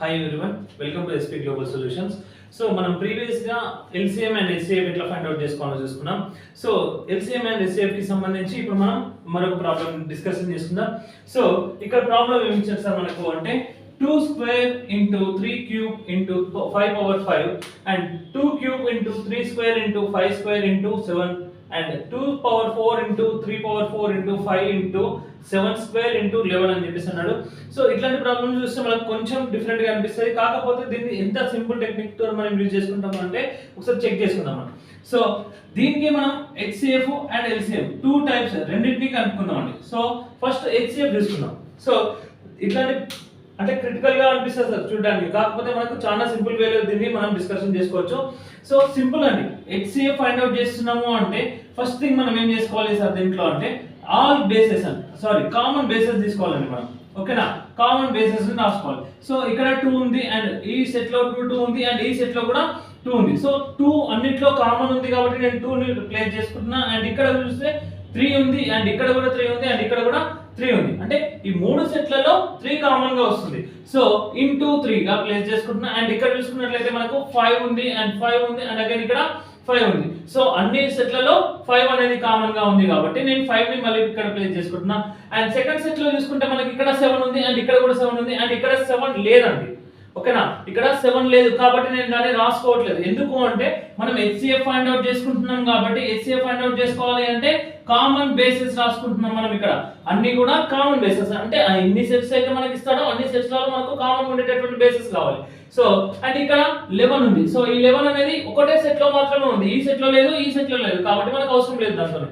Hi everyone, welcome to SP Global Solutions. So మనం previous గా LCM and HCF ఎట్లా find out చేసుకోవాలో చూసుకున్నాం. సో LCM అండ్ HCF కి సంబంధించి ఇప్పుడు మనం మరొక ప్రాబ్లం డిస్కషన్ చేసుకుందాం. సో ఇక్కడ ప్రాబ్లం ఏమి ఇచ్చారు సార్ మనకు అంటే 2 square into 3 cube into 5 power 5 and 2 cube into 3 square into 5 square into 7 and 2 power 4 into 3 power 4 into 5 into 7 square into 11 అని చెప్పేసి అన్నాడు. సో ఇట్లాంటి ప్రాబ్లమ్స్ చూస్తే మనకు కొంచెం డిఫరెంట్ గా అనిపిస్తుంది. కాకపోతే దీన్ని ఎంత సింపుల్ టెక్నిక్ తో మనం యూజ్ చేసుకుంటాం అంటే ఒకసారి చెక్ చేసుకుందాం మనం. సో దీనికి మనం HCF and LCM two types రెండింటిని కనుక్కుందాం అండి. సో ఫస్ట్ HCF తీసుకుందాం. సో ఇట్లాంటి అంటే క్రిటికల్ గా అనిపిస్తుంది సార్ చూడడానికి, కాకపోతే మనకు చాలా సింపుల్ వేలో దీన్ని మనం డిస్కషన్ చేసుకోవచ్చు. సో సింపుల్ అండి, HCF ఫైండ్ అవుట్ చేస్తున్నాము అంటే ఫస్ట్ థింగ్ మనం ఏం చేసుకోవాలి సార్ దీంట్లో అంటే ఆల్ బేసెస్ కామన్ బేసెస్ తీసుకోవాలండి మనం. ఓకేనా, కామన్ బేసెస్ రాసుకోవాలి. సో ఇక్కడ 2 ఉంది అండ్ ఈ సెట్ లో 2 ఉంది అండ్ ఈ సెట్ లో కూడా 2 ఉంది. సో 2 అన్నిట్లో కామన్ ఉంది కాబట్టి నేను 2 ని రిప్లేస్ చేసుకుంటున్నా. అండ్ ఇక్కడ చూస్తే 3 ఉంది అండ్ ఇక్కడ కూడా 3 ఉంది అండ్ ఇక్కడ కూడా 3 ఉంది. అంటే ఈ మూడు సెట్లలో 3 కామన్ గా వస్తుంది. సో ఇంటూ 3 గా ప్లేస్ చేసుకుంటున్నా. అండ్ ఇక్కడ చూసుకున్నట్లయితే మనకు 5 ఉంది అండ్ 5 ఉంది అండ్ అగైన్ ఇక్కడ 5 ఉంది. సో అన్ని సెట్లలో 5 అనేది కామన్ గా ఉంది కాబట్టి నేను 5 ని మళ్ళీ ఇక్కడ ప్లేస్ చేసుకుంటున్నా. అండ్ సెకండ్ సెట్ లో చూసుకుంటే మనకి ఇక్కడ 7 ఉంది అండ్ ఇక్కడ కూడా 7 ఉంది అండ్ ఇక్కడ 7 లేదండి. ఓకేనా, ఇక్కడ 7 లేదు కాబట్టి నేను దాన్ని రాసుకోవట్లేదు. ఎందుకు అంటే మనం HCF ఫైండ్ అవుట్ చేసుకుంటున్నాం కాబట్టి HCF ఫైండ్ అవుట్ చేసుకోవాలి అంటే కామన్ బేసిస్ రాసుకుంటున్నాం మనం. ఇక్కడ అన్ని కూడా కామన్ బేసిస్ అంటే ఎన్ని సెట్స్ అయితే మనకి ఇస్తాడో అన్ని సెట్స్ లో మనకు కామన్ ఉండేటటువంటి బేసిస్ కావాలి. సో అండ్ ఇక్కడ 11 ఉంది. సో ఈ 11 అనేది ఒకటే సెట్ లో మాత్రమే ఉంది, ఈ సెట్ లో లేదు, ఈ సెట్ లో లేదు కాబట్టి మనకు అవసరం లేదు దాంట్లో.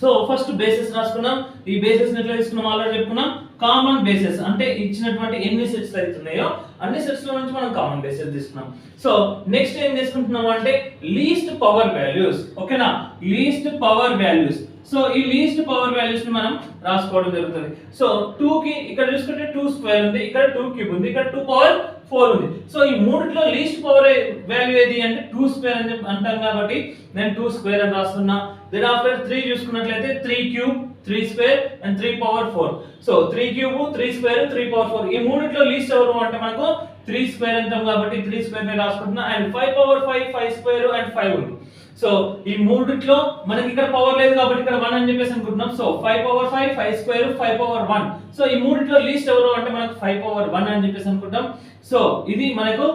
సో ఫస్ట్ బేసిస్ రాసుకున్నాం. ఈ బేసిస్ ఎట్లా తీసుకున్నాం ఆల్రెడీ చెప్పుకున్నాం. కామన్ బేసిస్ అంటే ఇచ్చినటువంటి ఎన్ని సెట్స్ అవుతున్నాయో అన్ని సెట్స్ లో నుంచి మనం కామన్ బేసిస్ తీసుకున్నాం. సో నెక్స్ట్ ఏం చేసుకుంటున్నాం అంటే లీస్ట్ పవర్ వాల్యూస్. ఓకేనా, లీస్ట్ పవర్ వాల్యూస్. సో ఈ లీస్ట్ పవర్ వాల్యూస్ ని మనం రాసుకోవడం జరుగుతుంది. సో 2 కి ఇక్కడ చూసుకుంటే 2 స్క్వేర్ ఉంది, ఇక్కడ 2 క్యూబ్ ఉంది, ఇక్కడ 2 పవర్ 4 ఉంది. సో ఈ మూడిట్లో లీస్ట్ పవర్ వాల్యూ ఏది అంటే 2 స్క్వేర్ అని అంటాం కాబట్టి నేను 2 స్క్వేర్ అని రాస్తున్నా. దెన్ ఆఫ్టర్ 3 చూసుకున్నట్లయితే 3 cube 3 square and 3 power 4. So 3 cube 3 square 3 power 4 ఈ మూడిట్లో లీస్ట్ ఎవరు అంటే మనకు 3 స్క్వేర్ అంటాం కాబట్టి 3 స్క్వేర్ ని రాసుకుంటున్నా. అండ్ 5 పవర్ 5 5 స్క్వేర్ అండ్ 5 ఉంది. సో ఈ మూడిట్లో మనకి ఇక్కడ పవర్ లేదు కాబట్టి ఇక్కడ 1 అని చెప్పేసి అనుకుంటున్నాం. So 5 power 5 5 square 5 power 1. So ఈ మూడిట్లో లీస్ట్ ఎవరు అంటే మనకు 5 పవర్ 1 అని చెప్పేసి అనుకుంటాం. సో ఇది మనకు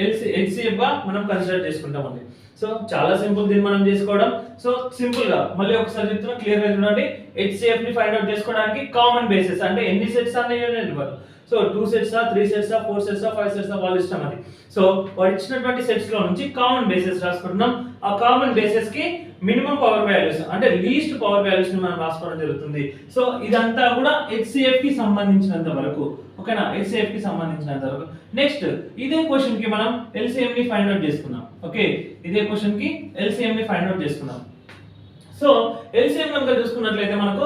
HCF గా మనం కన్సిడర్ చేసుకుంటాం అండి. సో చాలా సింపుల్ దీన్ని మనం చేసుకోవడం. సో సింపుల్ గా మళ్ళీ ఒకసారి చెప్తున్నా, క్లియర్ గా చూడండి. HCF ని ఫైండ్ అవుట్ చేసుకోవడానికి కామన్ బేసిస్ అంటే ఎన్ని సెట్స్ అన్నాయి, so 2 sets 3 sets 4 sets 5 sets వాళ్ళ ఇష్టం అది. సో వాడు ఇచ్చినటువంటి సెట్స్ లో నుంచి కామన్ బేసిస్ రాసుకుంటున్నాం. ఆ కామన్ బేసిస్ కి మినిమం పవర్ వాల్యూస్ అంటే లీస్ట్ పవర్ వాల్యూస్ ని మనం రాసుకోవడం జరుగుతుంది. సో ఇదంతా కూడా HCF కి సంబంధించినంత వరకు. ఓకేనా, HCF కి సంబంధించినంత వరకు. నెక్స్ట్ ఇదే క్వశ్చన్ కి మనం LCM ని ఫైండ్ అవుట్ చేసుకుందాం. ఓకే, ఇదే క్వశ్చన్ కి LCM ని ఫైండ్ అవుట్ చేసుకుందాం. సో LCM కనుక చూసుకున్నట్లయితే మనకు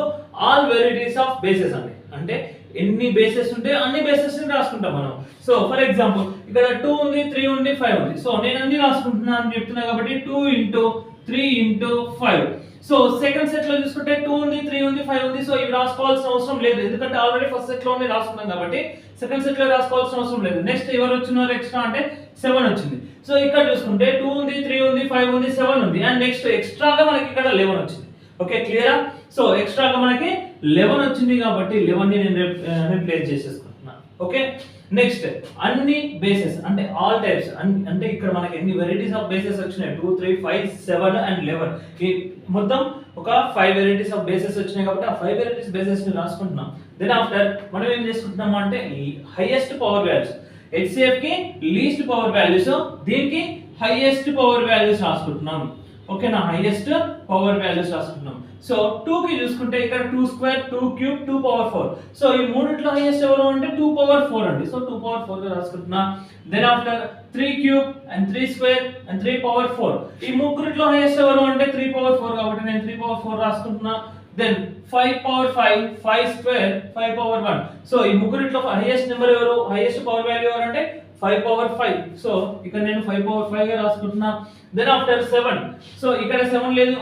ఆల్ వెరైటీస్ ఆఫ్ బేసెస్ అండి. అంటే ఎన్ని బేసెస్ ఉంటే అన్ని బేసెస్ ని రాసుకుంటాం మనం. సో ఫర్ ఎగ్జాంపుల్ ఇక్కడ 2 ఉంది 3 ఉంది 5 ఉంది. సో నేను అన్ని రాసుకుంటున్నాను అని చెప్తున్నా కాబట్టి 2 into 3 into 5. So second set లో చూసుకుంటే 2 ఉంది 3 ఉంది 5 ఉంది. సో ఇవి రాసుకోవాల్సిన అవసరం లేదు ఎందుకంటే ఆల్రెడీ ఫస్ట్ సెట్ లోనే రాసుకున్నాం కాబట్టి సెకండ్ సెట్ లో రాసుకోవాల్సిన అవసరం లేదు. నెక్స్ట్ ఎవరు వచ్చినారు ఎక్స్ట్రా అంటే 7 వచ్చింది. సో ఇక్కడ చూసుకుంటే 2 ఉంది 3 ఉంది 5 ఉంది 7 ఉంది అండ్ నెక్స్ట్ ఎక్స్ట్రాగా మనకి ఇక్కడ 11 వచ్చింది. ఓకే, క్లియరా? సో ఎక్స్ట్రాగా మనకి 11 వచ్చింది కాబట్టి 11 ని నేను రిప్లేస్ చేసేసుకుంటున్నా. ఓకే, నెక్స్ట్ అన్ని బేసెస్ అంటే ఆల్ టైప్స్ అంటే ఇక్కడ మనకి ఎన్ని వెరైటీస్ ఆఫ్ బేసెస్ వచ్చినాయి 2 3 5 7 అండ్ 11. ఈ మొత్తం ఒక 5 వెరైటీస్ ఆఫ్ బేసెస్ వచ్చినాయి కాబట్టి ఆ 5 వెరైటీస్ బేసెస్ ని రాసుకుంటున్నాం. దెన్ ఆఫ్టర్ మనం ఏం చేసుకుంటున్నాం అంటే హైయెస్ట్ పవర్ వాల్యూస్. HCF కి లీస్ట్ పవర్ వాల్యూస్, దీనికి హైయెస్ట్ పవర్ వాల్యూస్ రాసుకుంటున్నాం. ఓకేనా, హైయెస్ట్ పవర్ వాల్యూస్ రాసుకుంటున్నాం. సో 2 కి చూసుకుంటే ఇక్కడ 2 స్క్వేర్ 2 క్యూబ్ 2 పవర్ 4. సో ఈ మూడిట్లో హైయెస్ట్ ఎవరు అంటే 2 పవర్ 4 అండి. సో 2 పవర్ 4 గా రాసుకుంటున్నా. Then after 3 cube and 3 square and 3 power 4. ఈ ముగ్గురిట్లో హైయెస్ట్ ఎవరు అంటే 3 పవర్ 4 కాబట్టి నేను 3 పవర్ 4 రాసుకుంటున్నా. Then 5 power 5 5 square 5 power 1. So ఈ ముగ్గురిట్లో హైయెస్ట్ నెంబర్ ఎవరు, హైయెస్ట్ పవర్ వాల్యూ ఎవరు అంటే 5 పవర్ 5. సో ఇక్కడ నేను 5 పవర్ 5 గా రాసుకుంటున్నా. Then after 7. సో ఇక్కడ 7 లేదు.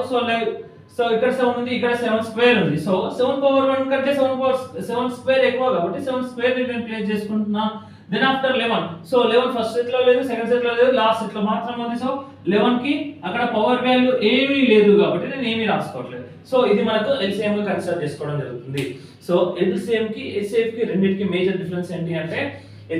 సో ఇక్కడ 7 ఉంది, ఇక్కడ 7 స్క్వేర్ ఉంది. సో 7 పవర్ 1 కంటే 7 స్క్వేర్ ఎక్కువ కాబట్టి 7 స్క్వేర్ ని నేను ప్లేస్ చేసుకుంటున్నా. Then after 11, so 11 first set లో లేదు, సెకండ్ సెట్ లో లేదు, లాస్ట్ సెట్ లో మాత్రం ఉంది. సో 11 కి అక్కడ పవర్ వాల్యూ ఏమీ లేదు కాబట్టి నేను ఏమీ రాసుకోవట్లేదు. సో ఇది మనకు LCM గా కన్సిడర్ చేసుకోవడం జరుగుతుంది. సో LCM కి HCF కి రెండింటికి మేజర్ డిఫరెన్స్ ఏంటి అంటే,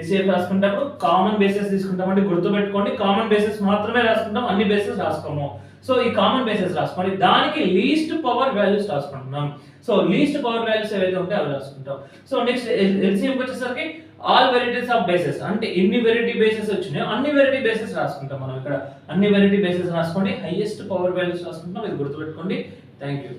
HCF రాసుకునేటప్పుడు కామన్ బేసెస్ తీసుకుంటామండి, గుర్తుపెట్టుకోండి. కామన్ బేసెస్ మాత్రమే రాసుకుంటాం, అన్ని బేసెస్ రాసుకోము. సో ఈ కామన్ బేసెస్ రాసుకోండి, దానికి లీస్ట్ పవర్ వాల్యూస్ రాసుకుంటున్నాం. సో లీస్ట్ పవర్ వాల్యూస్ ఏవైతే ఉంటాయో అవి రాసుకుంటాం. సో నెక్స్ట్ LCM కి వచ్చేసరికి ఆల్ వెరైటీస్ ఆఫ్ బేసెస్, అంటే ఎన్ని వెరైటీ బేసెస్ వచ్చినాయో అన్ని వెరైటీ బేసెస్ రాసుకుంటాం మనం. ఇక్కడ అన్ని వెరైటీ బేసెస్ రాసుకోండి, హైయెస్ట్ పవర్ వాల్యూస్ రాసుకుంటాం, ఇది గుర్తుపెట్టుకోండి. Thank you.